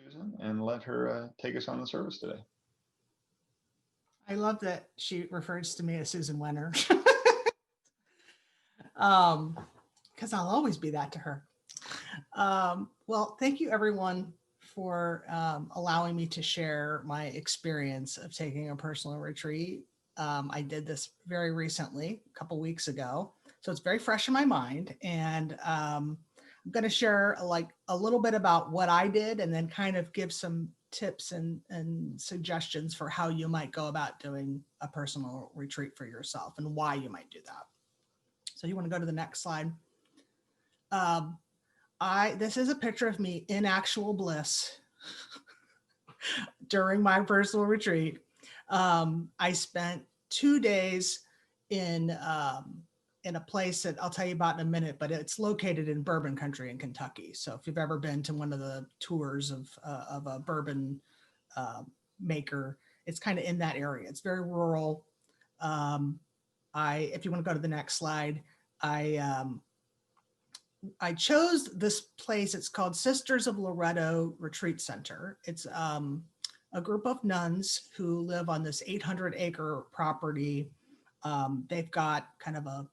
Susan and let her take us on the service today. I love that she refers to me as Susan Wenner. Because I'll always be that to her. Well, thank you everyone for allowing me to share my experience of taking a personal retreat. I did this very recently, a couple weeks ago, so it's very fresh in my mind. And I'm going to share like a little bit about what I did, and then kind of give some tips and suggestions for how you might go about doing a personal retreat for yourself and why you might do that. So you want to go to the next slide. This is a picture of me in actual bliss during my personal retreat. I spent 2 days in a place that I'll tell you about in a minute, but it's located in bourbon country in Kentucky. So if you've ever been to one of the tours of a bourbon maker, it's kind of in that area. It's very rural. If you want to go to the next slide, I chose this place. It's called Sisters of Loretto Retreat Center. It's a group of nuns who live on this 800-acre property. They've got kind of a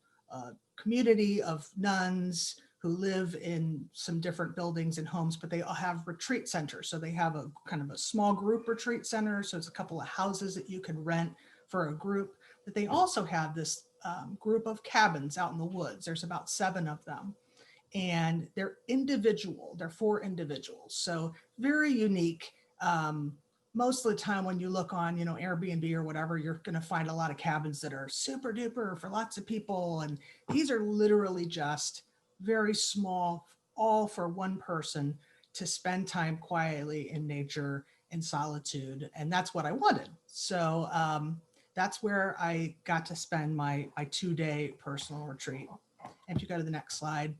community of nuns who live in some different buildings and homes, but they all have retreat centers. So they have a kind of a small group retreat center. So it's a couple of houses that you can rent for a group. But they also have this group of cabins out in the woods. There's about 7 of them. And they're individual, they're for individuals. So very unique. Most of the time when you look on, Airbnb or whatever, you're going to find a lot of cabins that are super duper for lots of people. And these are literally just very small, all for one person to spend time quietly in nature and solitude. And that's what I wanted. So that's where I got to spend my 2-day personal retreat. And if you go to the next slide.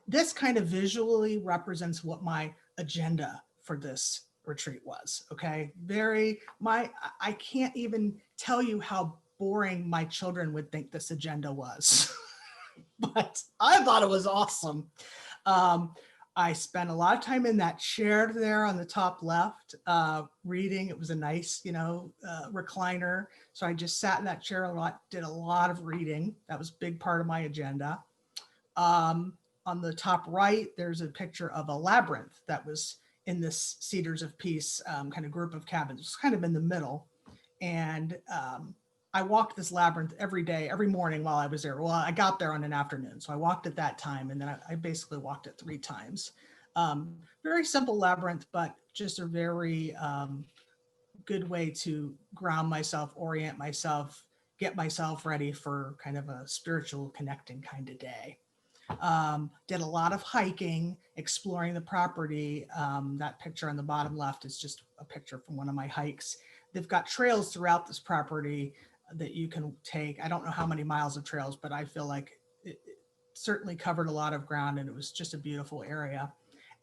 This kind of visually represents what my agenda for this retreat was. Okay. I can't even tell you how boring my children would think this agenda was, but I thought it was awesome. I spent a lot of time in that chair there on the top left, reading. It was a nice, recliner. So I just sat in that chair a lot, did a lot of reading. That was a big part of my agenda. On the top right, there's a picture of a labyrinth that was in this Cedars of Peace kind of group of cabins. It was kind of in the middle. And I walked this labyrinth every day, every morning while I was there. Well, I got there on an afternoon. So I walked at that time, and then I basically walked it 3 times. Very simple labyrinth, but just a very good way to ground myself, orient myself, get myself ready for kind of a spiritual connecting kind of day. Did a lot of hiking, exploring the property. That picture on the bottom left is just a picture from one of my hikes. They've got trails throughout this property that you can take. I don't know how many miles of trails, but I feel like it certainly covered a lot of ground, and it was just a beautiful area.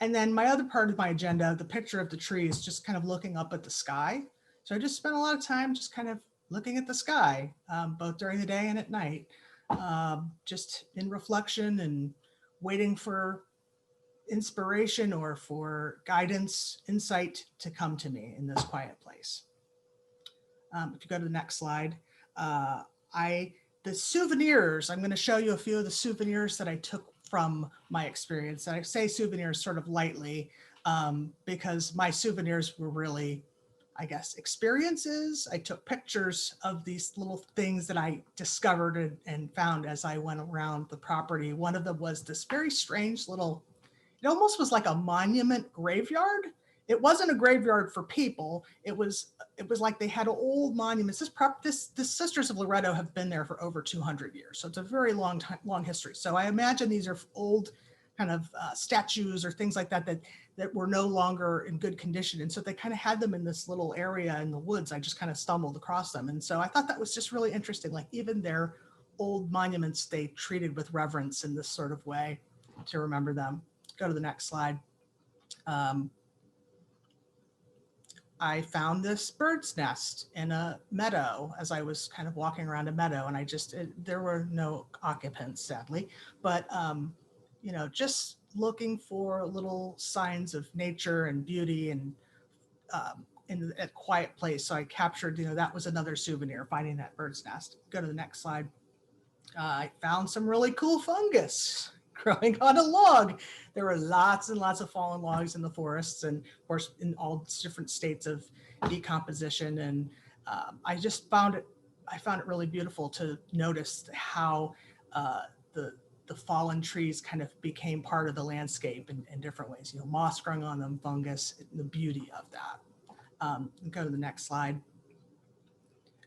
And then my other part of my agenda, the picture of the trees, just kind of looking up at the sky. So I just spent a lot of time just kind of looking at the sky, both during the day and at night. Just in reflection and waiting for inspiration or for guidance, insight to come to me in this quiet place. If you go to the next slide, the souvenirs, I'm going to show you a few of the souvenirs that I took from my experience. And I say souvenirs sort of lightly because my souvenirs were really, I guess, experiences. I took pictures of these little things that I discovered and found as I went around the property. One of them was this very strange little, it almost was like a monument graveyard. It wasn't a graveyard for people. It was like they had old monuments. This Sisters of Loretto have been there for over 200 years. So it's a very long history. So I imagine these are old kind of statues or things like that were no longer in good condition. And so they kind of had them in this little area in the woods. I just kind of stumbled across them. And so I thought that was just really interesting. Like even their old monuments, they treated with reverence in this sort of way to remember them. Go to the next slide. I found this bird's nest in a meadow as I was kind of walking around a meadow, and there were no occupants, sadly, but just looking for little signs of nature and beauty and in a quiet place. So I captured, that was another souvenir, finding that bird's nest. Go to the next slide. I found some really cool fungus growing on a log. There were lots and lots of fallen logs in the forests, and of course in all different states of decomposition. And I found it really beautiful to notice how the fallen trees kind of became part of the landscape in different ways. Moss growing on them, fungus, the beauty of that. Go to the next slide.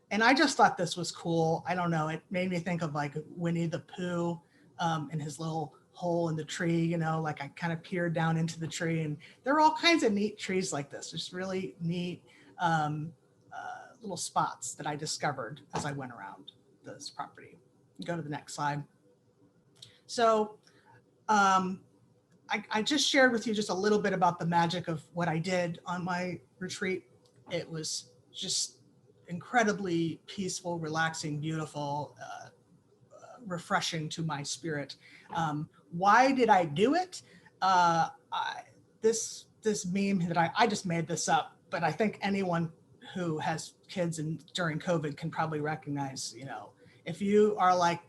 And I just thought this was cool. I don't know. It made me think of like Winnie the Pooh and his little hole in the tree, like I kind of peered down into the tree, and there are all kinds of neat trees like this. Just really neat little spots that I discovered as I went around this property. Go to the next slide. So I just shared with you just a little bit about the magic of what I did on my retreat. It was just incredibly peaceful, relaxing, beautiful, refreshing to my spirit. Why did I do it? This meme that I just made this up, but I think anyone who has kids and during COVID can probably recognize, if you are like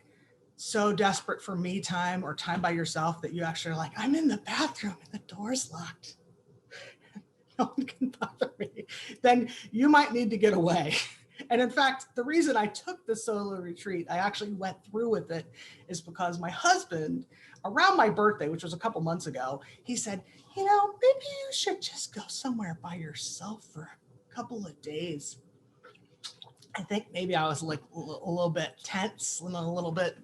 so desperate for me time or time by yourself that you actually are like, I'm in the bathroom and the door's locked, no one can bother me, then you might need to get away. And in fact, the reason I took the solo retreat, I actually went through with it, is because my husband, around my birthday, which was a couple months ago, he said, maybe you should just go somewhere by yourself for a couple of days. I think maybe I was like a little bit tense and a little bit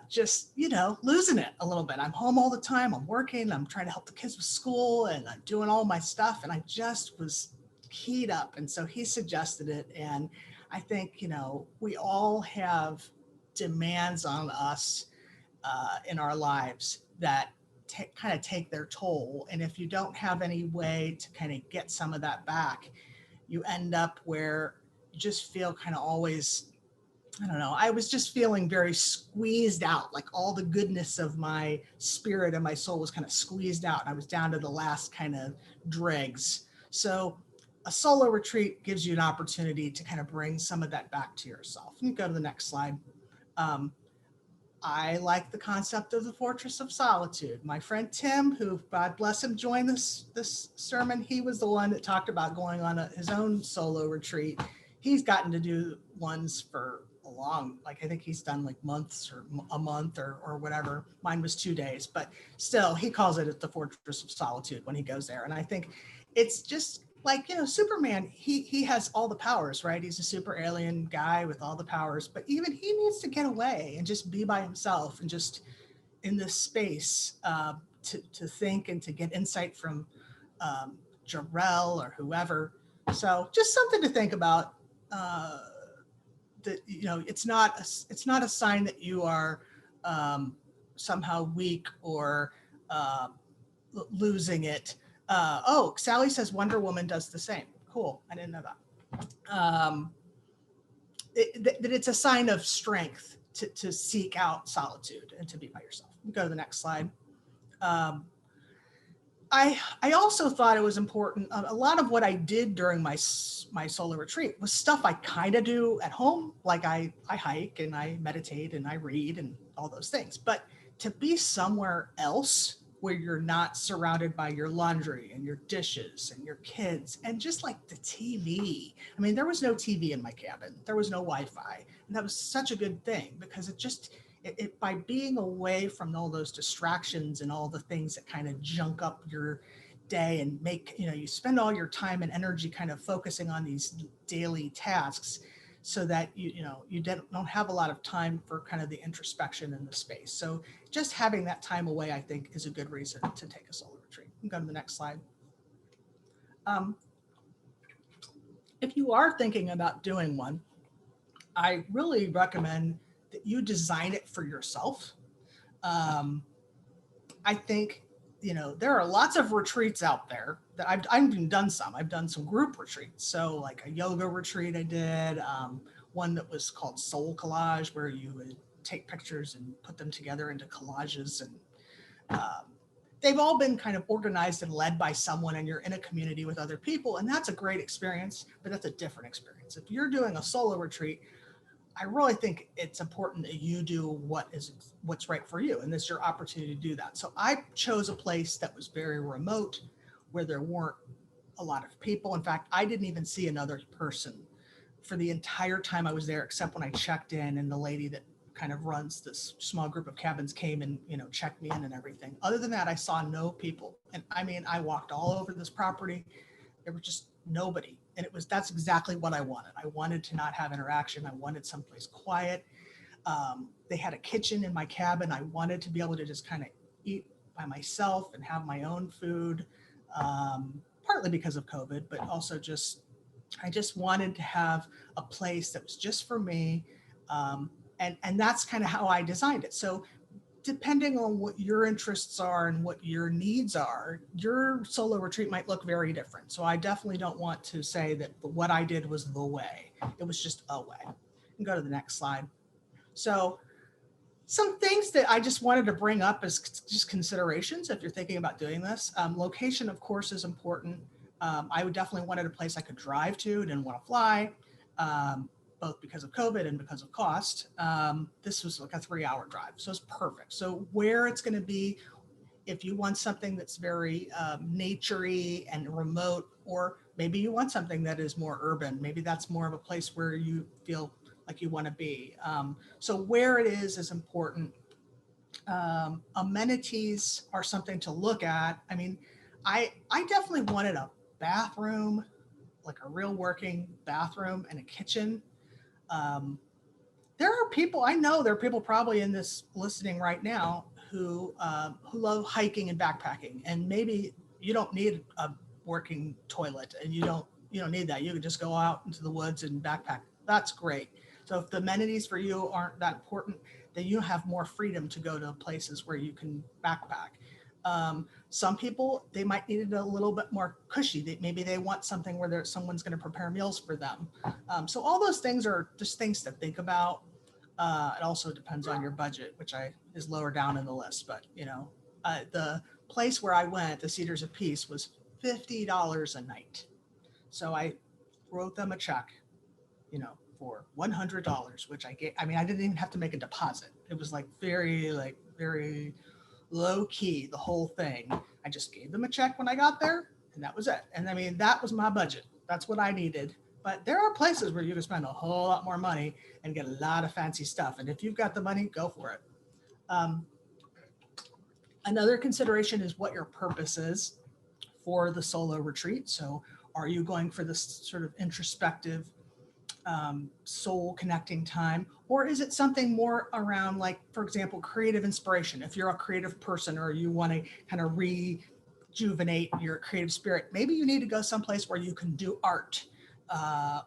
just, losing it a little bit. I'm home all the time. I'm working. I'm trying to help the kids with school, and I'm doing all my stuff. And I just was keyed up. And so he suggested it. And I think, we all have demands on us in our lives that kind of take their toll. And if you don't have any way to kind of get some of that back, you end up where you just feel kind of always, I don't know, I was just feeling very squeezed out, like all the goodness of my spirit and my soul was kind of squeezed out. And I was down to the last kind of dregs. So a solo retreat gives you an opportunity to kind of bring some of that back to yourself. You go to the next slide. I like the concept of the Fortress of Solitude. My friend Tim, who, God bless him, joined this sermon, he was the one that talked about going on his own solo retreat. He's gotten to do ones for a long, I think he's done like months or a month or whatever. Mine was 2 days, but still he calls it the Fortress of Solitude when he goes there. And I think it's just like, Superman, he has all the powers, right? He's a super alien guy with all the powers, but even he needs to get away and just be by himself and just in this space to think and to get insight from Jarrell or whoever. So just something to think about. That it's not a sign that you are somehow weak or losing it. Sally says Wonder Woman does the same. Cool. I didn't know that. That it's a sign of strength to seek out solitude and to be by yourself. Go to the next slide. I also thought it was important. A lot of what I did during my solo retreat was stuff I kind of do at home. Like I hike and I meditate and I read and all those things. But to be somewhere else where you're not surrounded by your laundry and your dishes and your kids and just like the TV. I mean, there was no TV in my cabin. There was no Wi-Fi. And that was such a good thing because it by being away from all those distractions and all the things that kind of junk up your day and make, you spend all your time and energy kind of focusing on these daily tasks so that you don't have a lot of time for kind of the introspection in the space. So just having that time away, I think, is a good reason to take a solo retreat. You can go to the next slide. If you are thinking about doing one, I really recommend that you design it for yourself. I think, there are lots of retreats out there that I've even done some. I've done some group retreats. So like a yoga retreat I did, one that was called Soul Collage, where you would take pictures and put them together into collages. And they've all been kind of organized and led by someone, and you're in a community with other people, and that's a great experience, but that's a different experience. If you're doing a solo retreat, I really think it's important that you do what's right for you, and this is your opportunity to do that. So I chose a place that was very remote, where there weren't a lot of people. In fact, I didn't even see another person for the entire time I was there, except when I checked in and the lady that kind of runs this small group of cabins came and, checked me in and everything. Other than that, I saw no people. And I mean, I walked all over this property. There was just nobody. And that's exactly what I wanted. I wanted to not have interaction. I wanted someplace quiet. They had a kitchen in my cabin. I wanted to be able to just kind of eat by myself and have my own food, partly because of COVID, but also I just wanted to have a place that was just for me. And that's kind of how I designed it. So depending on what your interests are and what your needs are, your solo retreat might look very different. So I definitely don't want to say that what I did was the way. It was just a way. And go to the next slide. So some things that I just wanted to bring up as just considerations if you're thinking about doing this. Location, of course, is important. I would definitely wanted a place I could drive to, didn't want to fly, both because of COVID and because of cost. This was like a 3-hour drive, so it's perfect. So where it's going to be, if you want something that's very nature-y and remote, or maybe you want something that is more urban, maybe that's more of a place where you feel like you want to be. So where it is important. Amenities are something to look at. I mean, I definitely wanted a bathroom, like a real working bathroom and a kitchen. There are people, I know there are people probably in this listening right now who love hiking and backpacking, and maybe you don't need a working toilet and you don't need that. You can just go out into the woods and backpack. That's great. So if the amenities for you aren't that important, then you have more freedom to go to places where you can backpack. Some people, they might need it a little bit more cushy. Maybe they want something where someone's going to prepare meals for them. So all those things are just things to think about. It also depends on your budget, which is lower down in the list. But the place where I went, the Cedars of Peace, was $50 a night. So I wrote them a check, for $100, which I gave. I mean, I didn't even have to make a deposit. It was very low key, the whole thing. I just gave them a check when I got there, and that was it. And I mean, that was my budget. That's what I needed. But there are places where you can spend a whole lot more money and get a lot of fancy stuff. And if you've got the money, go for it. Another consideration is what your purpose is for the solo retreat. So are you going for this sort of introspective, soul connecting time, or is it something more around, like, for example, creative inspiration? If you're a creative person or you want to kind of rejuvenate your creative spirit, maybe you need to go someplace where you can do art,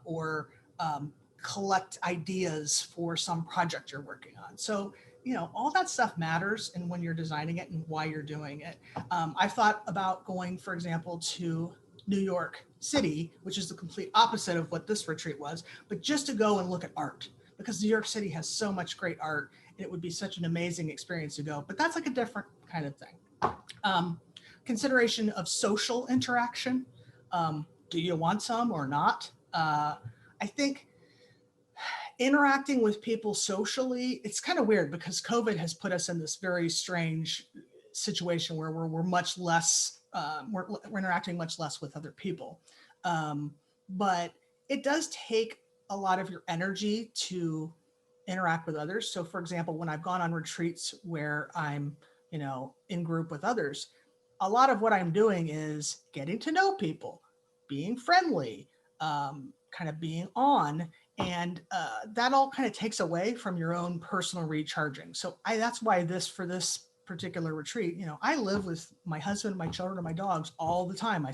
or collect ideas for some project you're working on. So all that stuff matters, and when you're designing it and why you're doing it. I thought about going, for example, to New York City, which is the complete opposite of what this retreat was, but just to go and look at art, because New York City has so much great art. It would be such an amazing experience to go, but that's like a different kind of thing. Consideration of social interaction. Do you want some or not? I think interacting with people socially, it's kind of weird because COVID has put us in this very strange situation where we're much less, we're interacting much less with other people. But it does take a lot of your energy to interact with others. So for example, when I've gone on retreats where I'm, in group with others, a lot of what I'm doing is getting to know people, being friendly, kind of being on, and that all kind of takes away from your own personal recharging. So that's why for this particular retreat, I live with my husband, my children, and my dogs all the time.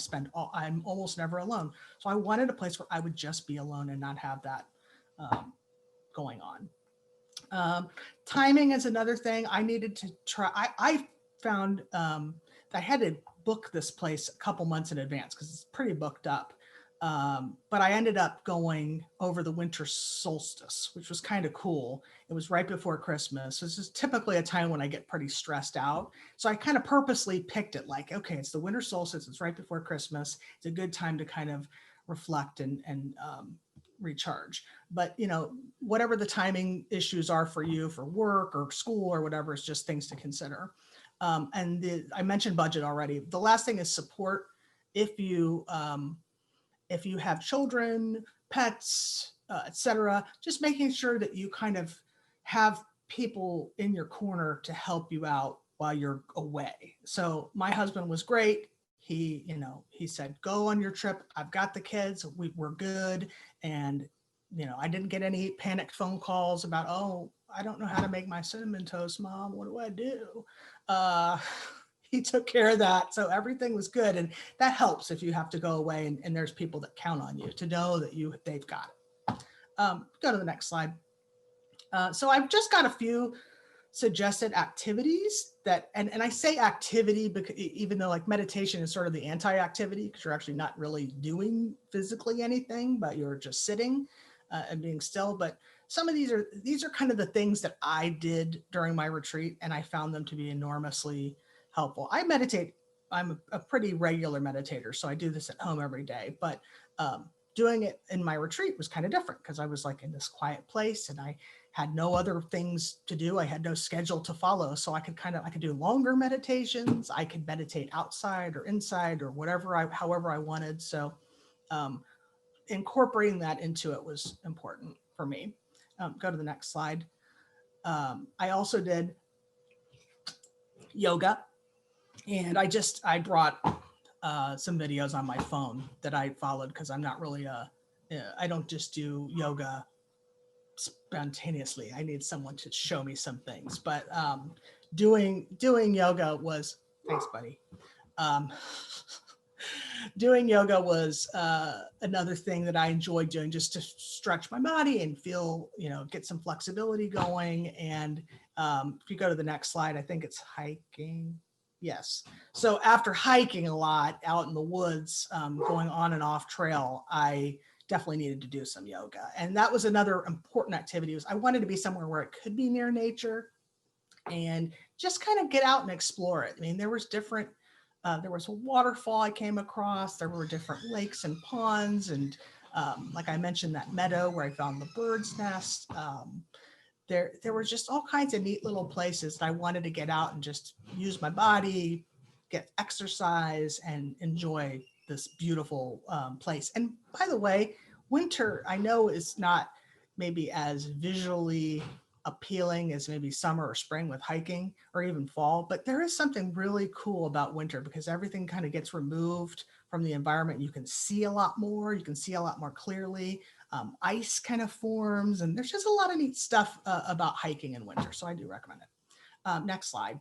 I'm almost never alone. So I wanted a place where I would just be alone and not have that going on. Timing is another thing I needed to try. I found that I had to book this place a couple months in advance because it's pretty booked up. But I ended up going over the winter solstice, which was kind of cool. It was right before Christmas. This is typically a time when I get pretty stressed out. So I kind of purposely picked it like, okay, it's the winter solstice. It's right before Christmas. It's a good time to kind of reflect and recharge. But, you know, whatever the timing issues are for you for work or school or whatever, it's just things to consider. I mentioned budget already. The last thing is support. If you have children, pets, etc., just making sure that you kind of have people in your corner to help you out while you're away. So my husband was great. He, you know, he said, go on your trip. I've got the kids. We're good. And, you know, I didn't get any panicked phone calls about, oh, I don't know how to make my cinnamon toast, Mom. What do I do? He took care of that. So everything was good. And that helps if you have to go away and there's people that count on you to know that they've got it. Go to the next slide. So I've just got a few suggested activities that, and I say activity because even though like meditation is sort of the anti-activity because you're actually not really doing physically anything, but you're just sitting and being still. But some of these are kind of the things that I did during my retreat, and I found them to be enormously helpful. I meditate. I'm a pretty regular meditator, so I do this at home every day, but doing it in my retreat was kind of different because I was like in this quiet place and I had no other things to do. I had no schedule to follow. So I could do longer meditations. I could meditate outside or inside or however I wanted. So incorporating that into it was important for me. Go to the next slide. I also did yoga. And I brought some videos on my phone that I followed because I'm not really I don't just do yoga spontaneously. I need someone to show me some things. But doing yoga was, thanks, buddy. Doing yoga was another thing that I enjoyed doing just to stretch my body and feel, you know, get some flexibility going. And if you go to the next slide, I think it's hiking. Yes. So after hiking a lot out in the woods, going on and off trail, I definitely needed to do some yoga. And that was another important activity. I wanted to be somewhere where it could be near nature and just kind of get out and explore it. I mean, there was a waterfall I came across. There were different lakes and ponds. And like I mentioned, that meadow where I found the bird's nest. There were just all kinds of neat little places that I wanted to get out and just use my body, get exercise, and enjoy this beautiful place. And by the way, winter I know is not maybe as visually appealing as maybe summer or spring with hiking or even fall, but there is something really cool about winter because everything kind of gets removed from the environment. You can see a lot more, you can see a lot more clearly. Ice kind of forms, and there's just a lot of neat stuff about hiking in winter. So I do recommend it. Next slide.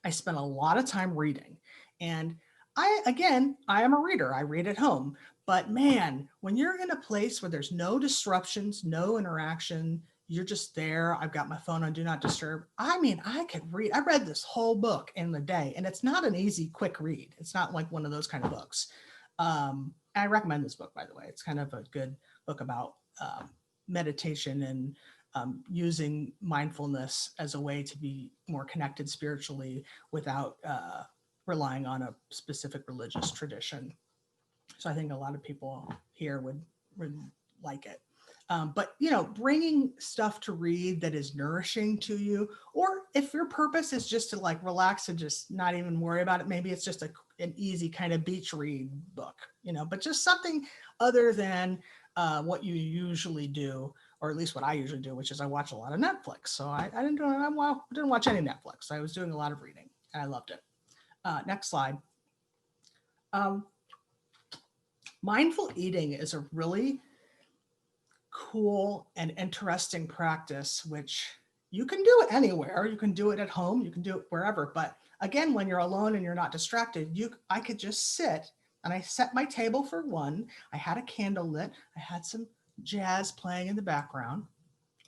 I spent a lot of time reading, and I am a reader. I read at home, but man, when you're in a place where there's no disruptions, no interaction, you're just there. I've got my phone on do not disturb. I mean, I read this whole book in the day, and it's not an easy, quick read. It's not like one of those kind of books. I recommend this book, by the way. It's kind of a good book about meditation and using mindfulness as a way to be more connected spiritually without relying on a specific religious tradition. So I think a lot of people here would like it. But, you know, bringing stuff to read that is nourishing to you, or if your purpose is just to like relax and just not even worry about it, maybe it's just an easy kind of beach read book, you know, but just something other than what you usually do, or at least what I usually do, which is I watch a lot of Netflix. So I didn't watch any Netflix. I was doing a lot of reading and I loved it. Next slide. Mindful eating is a really cool and interesting practice, which you can do it anywhere. You can do it at home, you can do it wherever. But again, when you're alone and you're not distracted, I could just sit, and I set my table for one. I had a candle lit. I had some jazz playing in the background.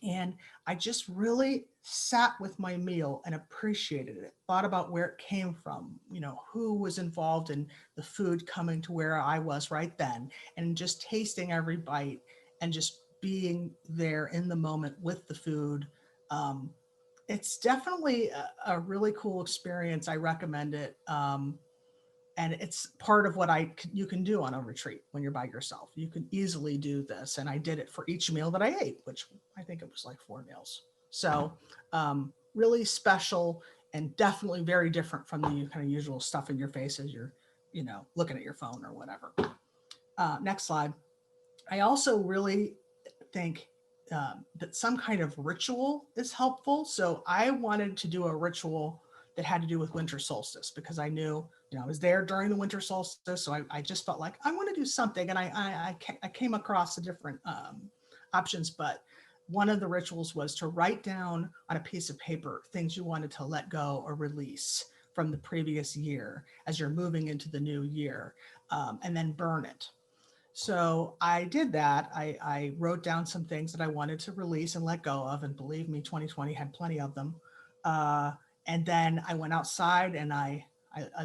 And I just really sat with my meal and appreciated it, thought about where it came from, who was involved in the food coming to where I was right then, and just tasting every bite and just being there in the moment with the food. It's definitely a really cool experience. I recommend it. And it's part of what you can do on a retreat when you're by yourself. You can easily do this. And I did it for each meal that I ate, which I think it was like 4 meals. So really special and definitely very different from the kind of usual stuff in your face as you're, looking at your phone or whatever. Next slide. I also really think that some kind of ritual is helpful. So I wanted to do a ritual that had to do with winter solstice because I knew, I was there during the winter solstice. So I just felt like I want to do something. And I came across the different options, but one of the rituals was to write down on a piece of paper things you wanted to let go or release from the previous year as you're moving into the new year, and then burn it. So I did that. I wrote down some things that I wanted to release and let go of. And believe me, 2020 had plenty of them. And then I went outside and I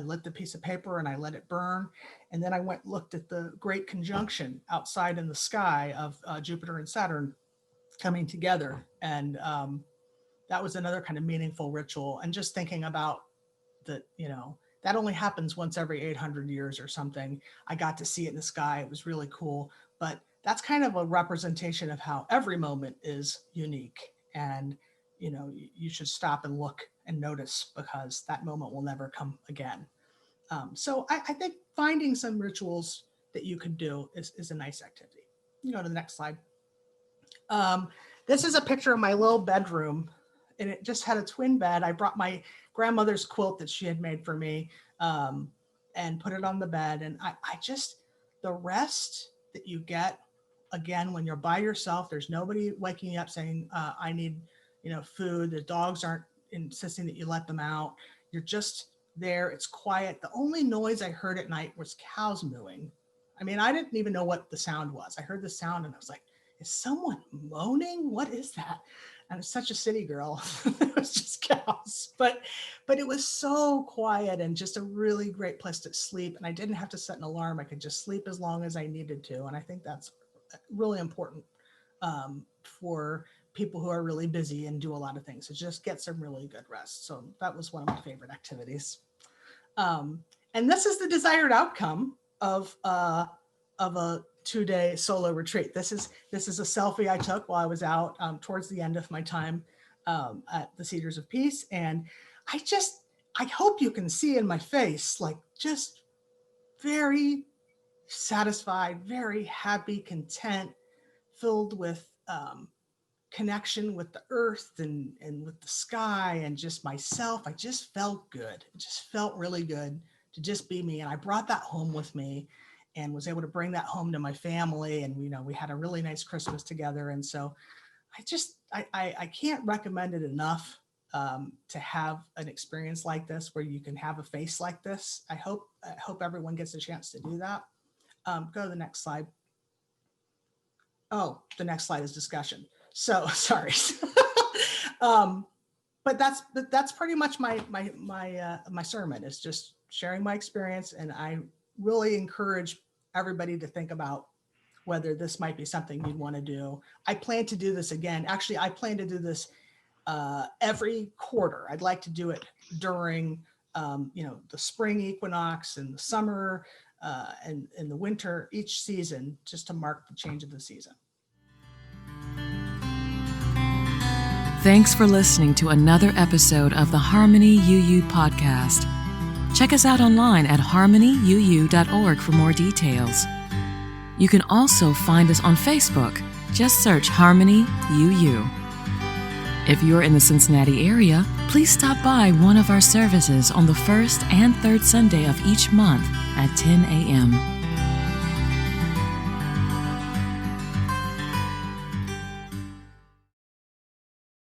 lit the piece of paper and I let it burn. And then I looked at the great conjunction outside in the sky of Jupiter and Saturn coming together. And that was another kind of meaningful ritual. And just thinking about that, that only happens once every 800 years or something. I got to see it in the sky. It was really cool. But that's kind of a representation of how every moment is unique. And, you should stop and look and notice because that moment will never come again. So I think finding some rituals that you can do is a nice activity. You go to the next slide. This is a picture of my little bedroom, and it just had a twin bed. I brought my grandmother's quilt that she had made for me and put it on the bed. And the rest that you get, again, when you're by yourself, there's nobody waking you up saying, I need, food. The dogs aren't insisting that you let them out. You're just there. It's quiet. The only noise I heard at night was cows mooing. I mean, I didn't even know what the sound was. I heard the sound and I was like, is someone moaning? What is that? I'm such a city girl. It was just cows, but it was so quiet and just a really great place to sleep. And I didn't have to set an alarm. I could just sleep as long as I needed to. And I think that's really important for people who are really busy and do a lot of things. So just get some really good rest. So that was one of my favorite activities. And this is the desired outcome of a 2-day solo retreat. This is a selfie I took while I was out towards the end of my time at the Cedars of Peace. And I hope you can see in my face, like just very satisfied, very happy, content, filled with connection with the earth and with the sky and just myself. I just felt good. It just felt really good to just be me. And I brought that home with me and was able to bring that home to my family. And, we had a really nice Christmas together. And so I can't recommend it enough to have an experience like this where you can have a face like this. I hope everyone gets a chance to do that. Go to the next slide. Oh, the next slide is discussion. So sorry. But that's pretty much my sermon is just sharing my experience. And I really encourage everybody to think about whether this might be something you'd want to do. I plan to do this again. Actually, I plan to do this every quarter. I'd like to do it during, the spring equinox and the summer and the winter, each season, just to mark the change of the season. Thanks for listening to another episode of the Harmony UU podcast. Check us out online at harmonyuu.org for more details. You can also find us on Facebook. Just search Harmony UU. If you're in the Cincinnati area, please stop by one of our services on the first and third Sunday of each month at 10 a.m.